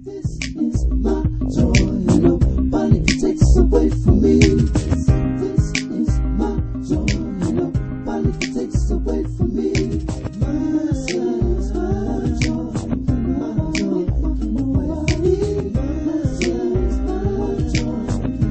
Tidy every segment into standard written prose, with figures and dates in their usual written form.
This is my joy, and nobody takes away from me. This is my joy, and nobody takes away from me. My joy, my joy, nobody. My joy, my joy, nobody.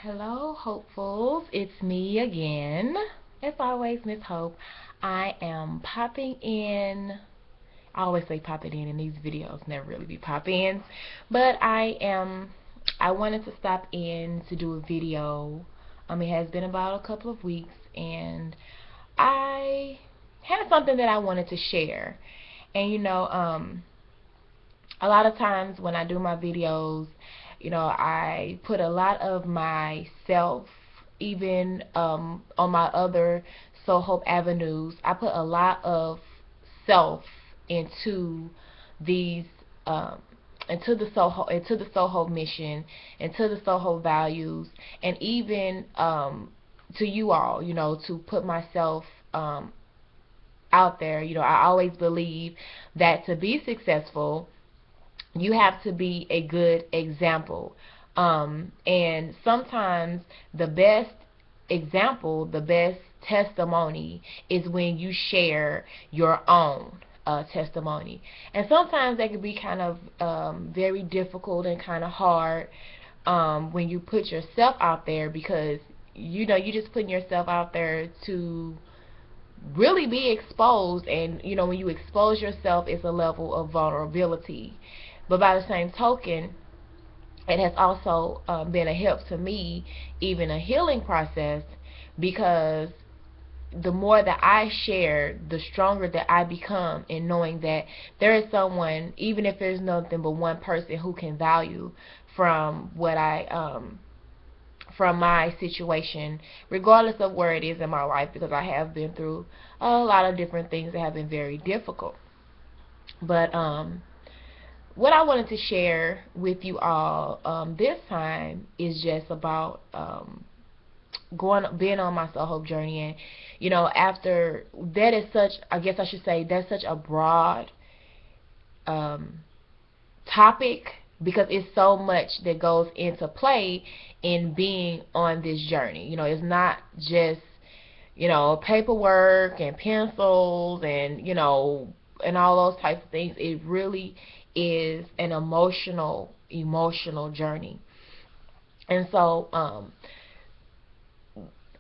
Hello, hopefuls. It's me again. As always, Miss Hope. I am popping in. I always say popping in these videos, never really be pop-ins. But I wanted to stop in to do a video. It has been about a couple of weeks, and I had something that I wanted to share. And a lot of times when I do my videos, I put a lot of myself, even on my other Soul Hope avenues, I put a lot of self into these, into the Soul Hope mission, into the Soul Hope values, and even to you all, to put myself out there. I always believe that to be successful, you have to be a good example. And sometimes the best example, the best testimony is when you share your own testimony. And sometimes that can be kind of very difficult and kind of hard when you put yourself out there, because you're just putting yourself out there to really be exposed. And when you expose yourself, it's a level of vulnerability. But by the same token, it has also been a help to me, even a healing process, because the more that I share, the stronger that I become in knowing that there is someone, even if there's nothing but one person, who can value from what from my situation, regardless of where it is in my life, because I have been through a lot of different things that have been very difficult. But what I wanted to share with you all this time is just about being on my Soul Hope journey. And after that is such, I guess I should say, that's such a broad topic, because it's so much that goes into play in being on this journey. It's not just paperwork and pencils and and all those types of things. It really is an emotional journey. And so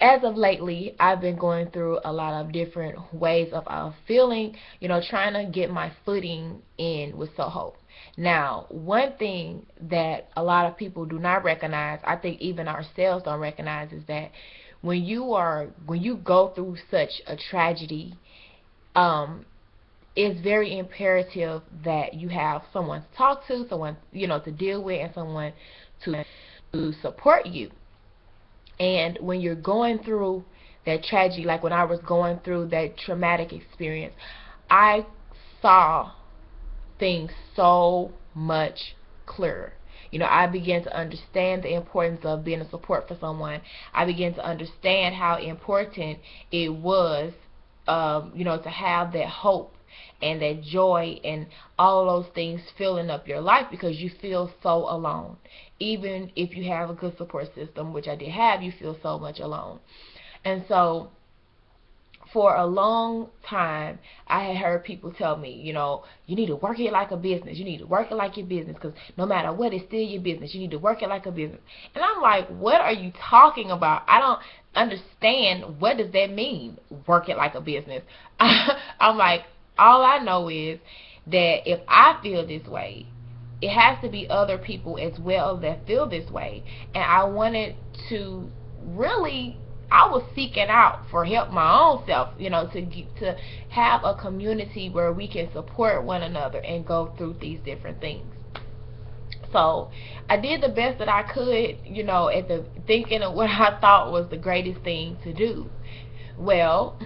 as of lately, I've been going through a lot of different ways of feeling, trying to get my footing in with Soul Hope. Now, one thing that a lot of people do not recognize, I think even ourselves don't recognize, is that when you go through such a tragedy, it's very imperative that you have someone to talk to, someone to deal with, and someone to support you. And when you're going through that tragedy, like when I was going through that traumatic experience, I saw things so much clearer. I began to understand the importance of being a support for someone. I began to understand how important it was, to have that hope and that joy and all of those things filling up your life, because you feel so alone. Even if you have a good support system, which I did have, you feel so much alone. And so for a long time, I had heard people tell me, you need to work it like a business. You need to work it like your business, because no matter what, it's still your business. You need to work it like a business. And I'm like, what are you talking about? I don't understand. What does that mean, work it like a business? I'm like, all I know is that if I feel this way, it has to be other people as well that feel this way. And I wanted to really, I was seeking out for help my own self, to have a community where we can support one another and go through these different things. So I did the best that I could, at the thinking of what I thought was the greatest thing to do. Well,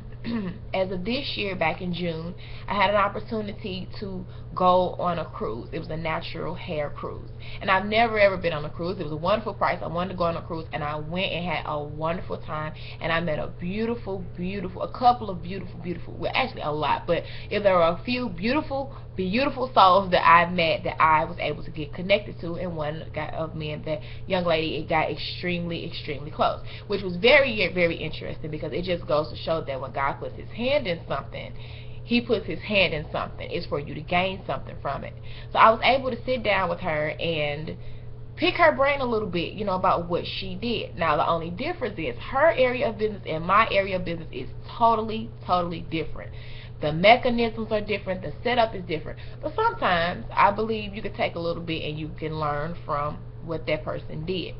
as of this year, back in June, I had an opportunity to go on a cruise. It was a natural hair cruise. And I've never ever been on a cruise. It was a wonderful price. I wanted to go on a cruise, and I went and had a wonderful time. And I met a couple of beautiful, well, actually a lot, but if there were a few beautiful souls that I've met that I was able to get connected to, and one of me and that young lady, it got extremely close, which was very, very interesting, because it just goes to show that when God puts his hand in something, he puts his hand in something. It's for you to gain something from it. So I was able to sit down with her and pick her brain a little bit, about what she did. Now, the only difference is her area of business and my area of business is totally different. The mechanisms are different. The setup is different. But sometimes I believe you can take a little bit and you can learn from what that person did.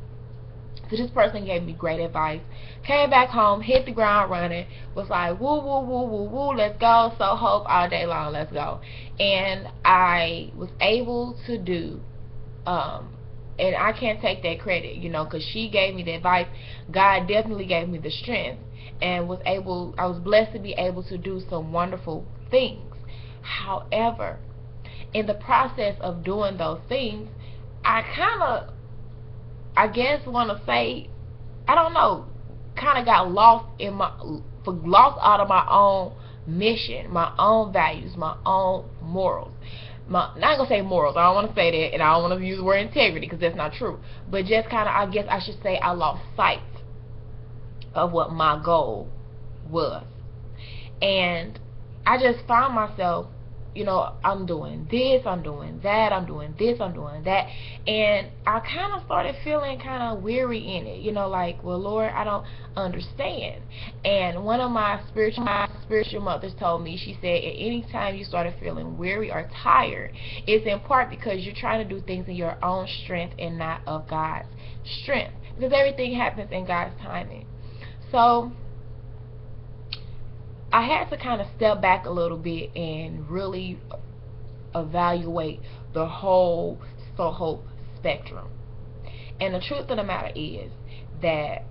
So this person gave me great advice. Came back home, hit the ground running, was like, woo, woo, woo, woo, woo, let's go. So hope all day long, let's go. And I was able to do, and I can't take that credit, because she gave me the advice. God definitely gave me the strength, and I was blessed to be able to do some wonderful things. However, in the process of doing those things, I guess want to say, I don't know, kind of got lost out of my own mission, my own values, my own morals. Not gonna say morals, I don't want to say that, and I don't want to use the word integrity, because that's not true, but just kind of, I guess I should say, I lost sight of what my goal was. And I just found myself, I'm doing this, I'm doing that, I'm doing this, I'm doing that, and I kind of started feeling kind of weary in it, like, well, Lord, I don't understand. And one of my spiritual mothers told me, she said, at any time you started feeling weary or tired, it's in part because you're trying to do things in your own strength and not of God's strength, because everything happens in God's timing. So I had to kind of step back a little bit and really evaluate the whole So Hope spectrum. And the truth of the matter is that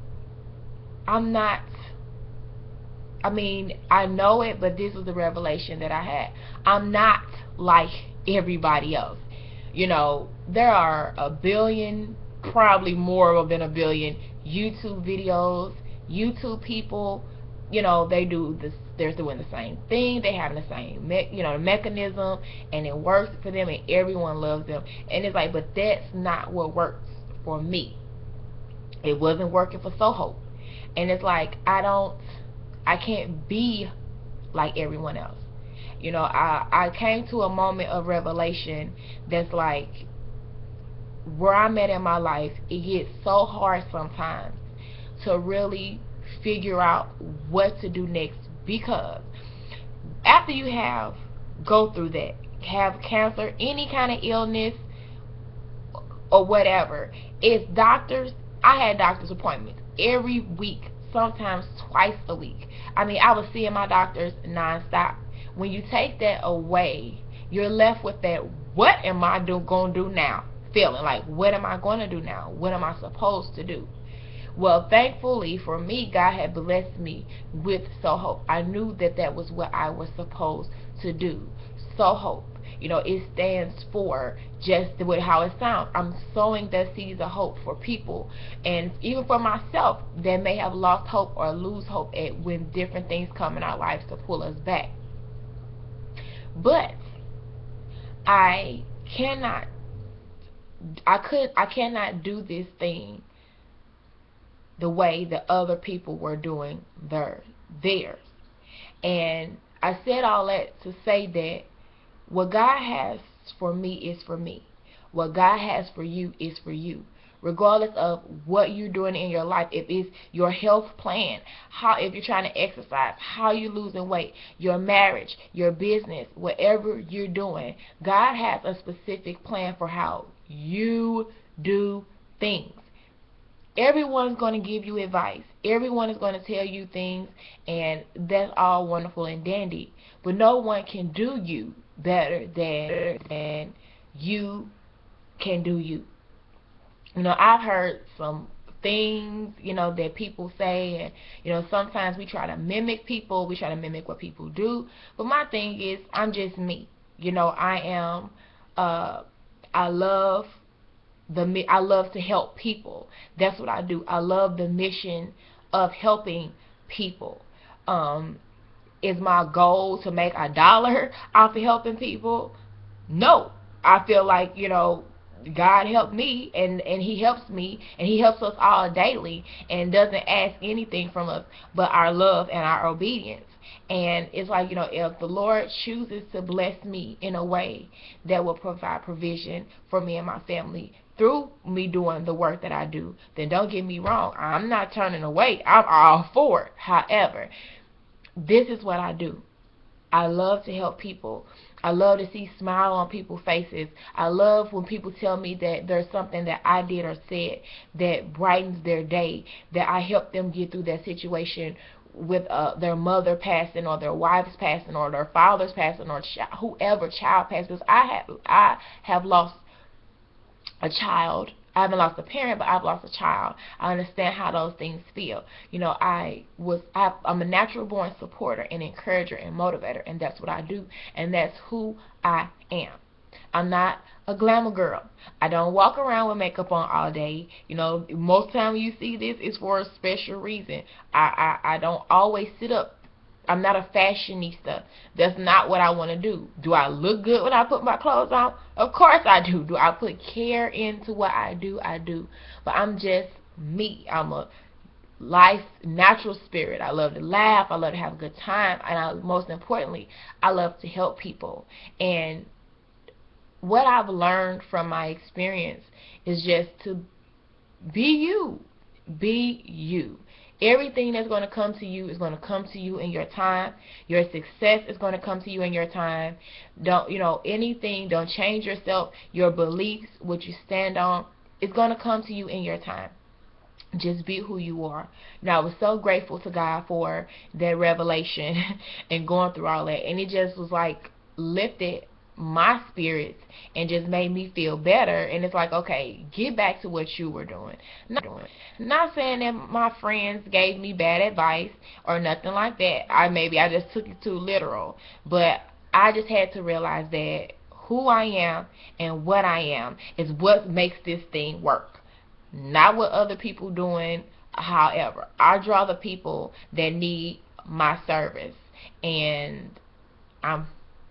I know it, but this was the revelation that I had. I'm not like everybody else. There are a billion, probably more than a billion YouTube videos, YouTube people. They're doing the same thing, they having the same mechanism, and it works for them, and everyone loves them. And it's like, but that's not what works for me. It wasn't working for So Hope. And it's like, I can't be like everyone else. I came to a moment of revelation that's like, where I'm at in my life, it gets so hard sometimes to really figure out what to do next, because after you go through that, have cancer, any kind of illness or whatever, it's doctors. I had doctor's appointments every week, sometimes twice a week. I was seeing my doctors nonstop. When you take that away, you're left with that, what am I going to do now? Feeling like, what am I going to do now? What am I supposed to do? Well, thankfully for me, God had blessed me with So Hope. I knew that was what I was supposed to do. So Hope, it stands for just how it sounds. I'm sowing the seeds of hope for people, and even for myself that may have lost hope or lose hope when different things come in our lives to pull us back. But I cannot do this thing the way that other people were doing theirs. And I said all that to say that what God has for me is for me. What God has for you is for you. Regardless of what you're doing in your life, if it's your health plan, if you're trying to exercise, how you're losing weight, your marriage, your business, whatever you're doing, God has a specific plan for how you do things. Everyone's going to give you advice. Everyone is going to tell you things, and that's all wonderful and dandy. But no one can do you better than you can do you. You know, I've heard some things, you know, that people say, and, you know, sometimes we try to mimic people, we try to mimic what people do, but my thing is, I'm just me. You know, I love I love to help people. That's what I do. I love the mission of helping people. Is my goal to make $1 off of helping people? No. I feel like, you know, God helped me, and he helps me, and he helps us all daily, and doesn't ask anything from us but our love and our obedience. And it's like, you know, if the Lord chooses to bless me in a way that will provide provision for me and my family through me doing the work that I do, then don't get me wrong, I'm not turning away. I'm all for it. However, this is what I do. I love to help people. I love to see smile on people's faces. I love when people tell me that there's something that I did or said that brightens their day, that I helped them get through that situation with their mother passing, or their wives passing, or their fathers passing, or whoever child passes. I have lost a child. I haven't lost a parent, but I've lost a child. I understand how those things feel. You know, I'm a natural born supporter and encourager and motivator, and that's what I do, and that's who I am. I'm not a glamour girl. I don't walk around with makeup on all day. You know, most time you see this is for a special reason. I don't always sit up. I'm not a fashionista. That's not what I want to do. Do I look good when I put my clothes on? Of course I do. Do I put care into what I do? I do. But I'm just me. I'm a life, natural spirit. I love to laugh. I love to have a good time. And most importantly, I love to help people. And what I've learned from my experience is just to be you. Be you. Everything that's going to come to you is going to come to you in your time. Your success is going to come to you in your time. Don't, you know, anything, don't change yourself. Your beliefs, what you stand on, is going to come to you in your time. Just be who you are. Now, I was so grateful to God for that revelation and going through all that. And it just was like lifted my spirits and just made me feel better. And it's like, okay, get back to what you were doing. Not saying that my friends gave me bad advice or nothing like that. Maybe I just took it too literal. But I just had to realize that who I am and what I am is what makes this thing work. Not what other people doing. However, I draw the people that need my service, and I'm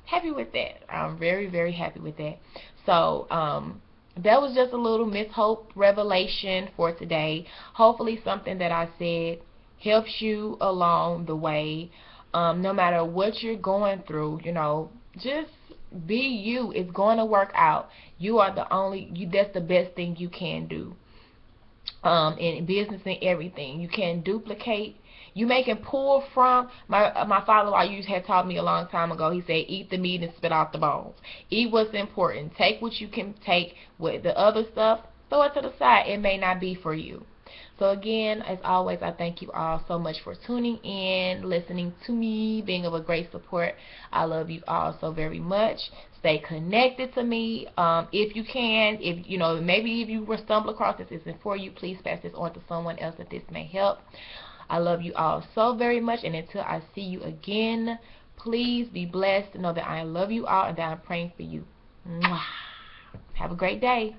happy with that. I'm very, very happy with that. So that was just a little Miss Hope revelation for today. Hopefully something that I said helps you along the way. No matter what you're going through, you know, just be you. It's going to work out. You are the only, that's the best thing you can do. In business and everything, you can duplicate. You can pull from. My father-in-law had taught me a long time ago. He said, eat the meat and spit out the bones. Eat what's important. Take what you can take. With the other stuff, throw it to the side. It may not be for you. So again, as always, I thank you all so much for tuning in, listening to me, being of a great support. I love you all so very much. Stay connected to me. If you can, if you know, maybe if you were stumble across this isn't for you, please pass this on to someone else that this may help. I love you all so very much, and until I see you again, please be blessed. Know that I love you all and that I'm praying for you. Mwah. Have a great day.